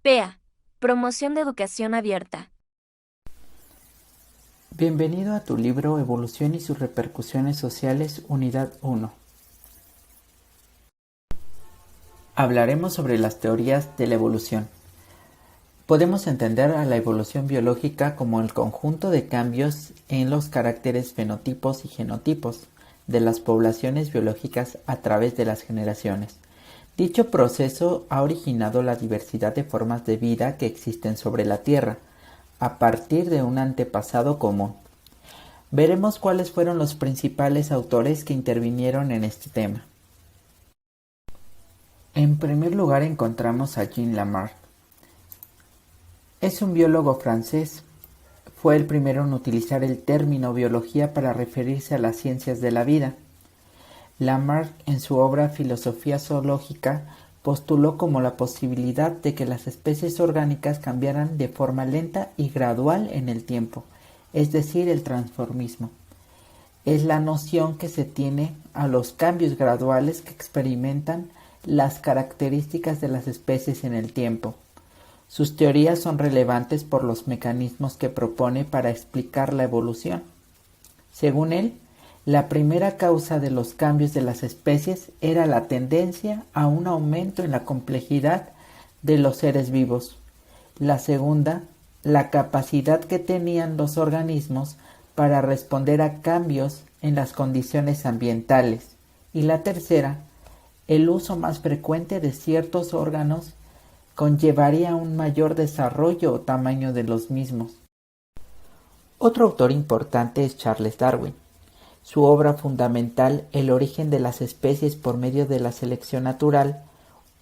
PEA, Promoción de Educación Abierta. Bienvenido a tu libro Evolución y sus repercusiones sociales, Unidad 1. Hablaremos sobre las teorías de la evolución. Podemos entender a la evolución biológica como el conjunto de cambios en los caracteres fenotipos y genotipos de las poblaciones biológicas a través de las generaciones. Dicho proceso ha originado la diversidad de formas de vida que existen sobre la Tierra, a partir de un antepasado común. Veremos cuáles fueron los principales autores que intervinieron en este tema. En primer lugar encontramos a Jean Lamarck. Es un biólogo francés. Fue el primero en utilizar el término biología para referirse a las ciencias de la vida. Lamarck, en su obra Filosofía zoológica, postuló como la posibilidad de que las especies orgánicas cambiaran de forma lenta y gradual en el tiempo, es decir, el transformismo. Es la noción que se tiene a los cambios graduales que experimentan las características de las especies en el tiempo. Sus teorías son relevantes por los mecanismos que propone para explicar la evolución. Según él, la primera causa de los cambios de las especies era la tendencia a un aumento en la complejidad de los seres vivos. La segunda, la capacidad que tenían los organismos para responder a cambios en las condiciones ambientales. Y la tercera, el uso más frecuente de ciertos órganos conllevaría un mayor desarrollo o tamaño de los mismos. Otro autor importante es Charles Darwin. Su obra fundamental, El origen de las especies por medio de la selección natural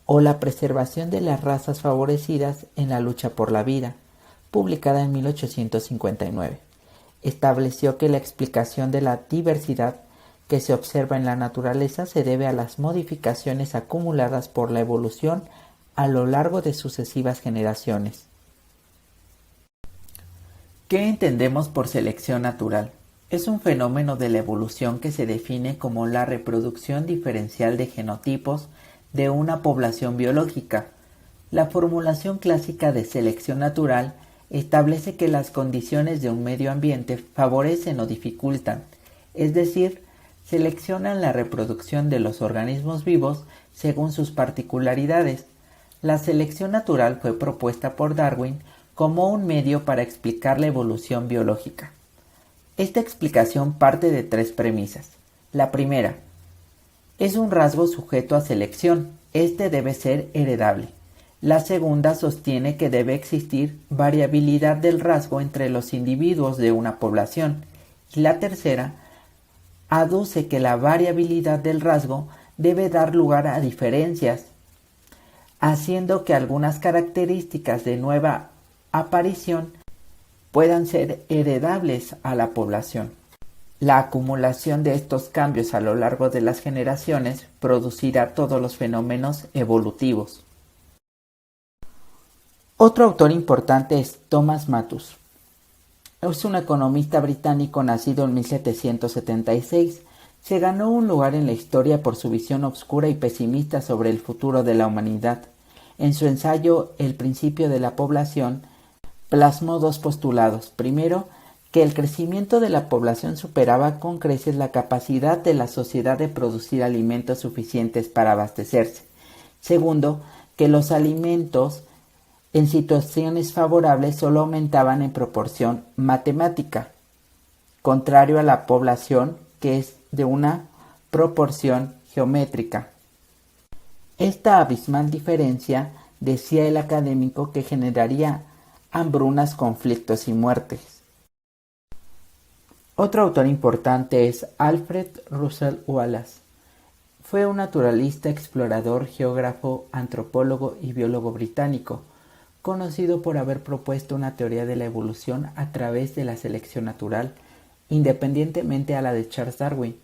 o la preservación de las razas favorecidas en la lucha por la vida, publicada en 1859, estableció que la explicación de la diversidad que se observa en la naturaleza se debe a las modificaciones acumuladas por la evolución a lo largo de sucesivas generaciones. ¿Qué entendemos por selección natural? Es un fenómeno de la evolución que se define como la reproducción diferencial de genotipos de una población biológica. La formulación clásica de selección natural establece que las condiciones de un medio ambiente favorecen o dificultan, es decir, seleccionan la reproducción de los organismos vivos según sus particularidades. La selección natural fue propuesta por Darwin como un medio para explicar la evolución biológica. Esta explicación parte de tres premisas. La primera, es un rasgo sujeto a selección. Este debe ser heredable. La segunda sostiene que debe existir variabilidad del rasgo entre los individuos de una población. Y la tercera, aduce que la variabilidad del rasgo debe dar lugar a diferencias, haciendo que algunas características de nueva aparición puedan ser heredables a la población. La acumulación de estos cambios a lo largo de las generaciones producirá todos los fenómenos evolutivos. Otro autor importante es Thomas Malthus. Es un economista británico nacido en 1776. Se ganó un lugar en la historia por su visión obscura y pesimista sobre el futuro de la humanidad. En su ensayo El principio de la población, plasmó dos postulados. Primero, que el crecimiento de la población superaba con creces la capacidad de la sociedad de producir alimentos suficientes para abastecerse. Segundo, que los alimentos en situaciones favorables solo aumentaban en proporción matemática, contrario a la población que es de una proporción geométrica. Esta abismal diferencia, decía el académico, que generaría hambrunas, conflictos y muertes. Otro autor importante es Alfred Russel Wallace. Fue un naturalista, explorador, geógrafo, antropólogo y biólogo británico, conocido por haber propuesto una teoría de la evolución a través de la selección natural, independientemente a la de Charles Darwin,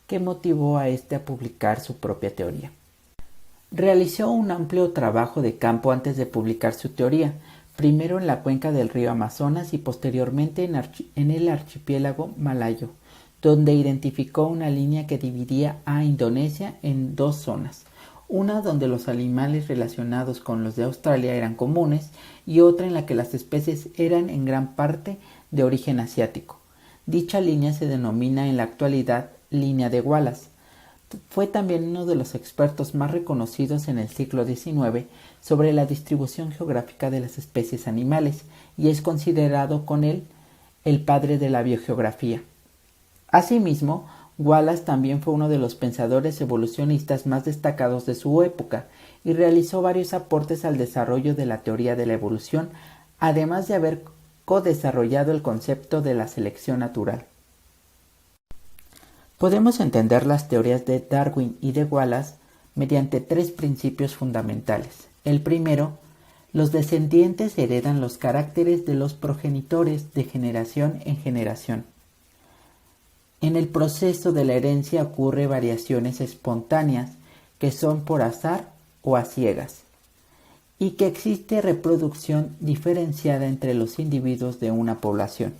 que motivó a este a publicar su propia teoría. Realizó un amplio trabajo de campo antes de publicar su teoría, primero en la cuenca del río Amazonas y posteriormente en el archipiélago malayo, donde identificó una línea que dividía a Indonesia en dos zonas, una donde los animales relacionados con los de Australia eran comunes y otra en la que las especies eran en gran parte de origen asiático. Dicha línea se denomina en la actualidad línea de Wallace. Fue también uno de los expertos más reconocidos en el siglo XIX sobre la distribución geográfica de las especies animales y es considerado con él el padre de la biogeografía. Asimismo, Wallace también fue uno de los pensadores evolucionistas más destacados de su época y realizó varios aportes al desarrollo de la teoría de la evolución, además de haber co-desarrollado el concepto de la selección natural. Podemos entender las teorías de Darwin y de Wallace mediante tres principios fundamentales. El primero, los descendientes heredan los caracteres de los progenitores de generación en generación. En el proceso de la herencia ocurre variaciones espontáneas que son por azar o a ciegas, y que existe reproducción diferenciada entre los individuos de una población.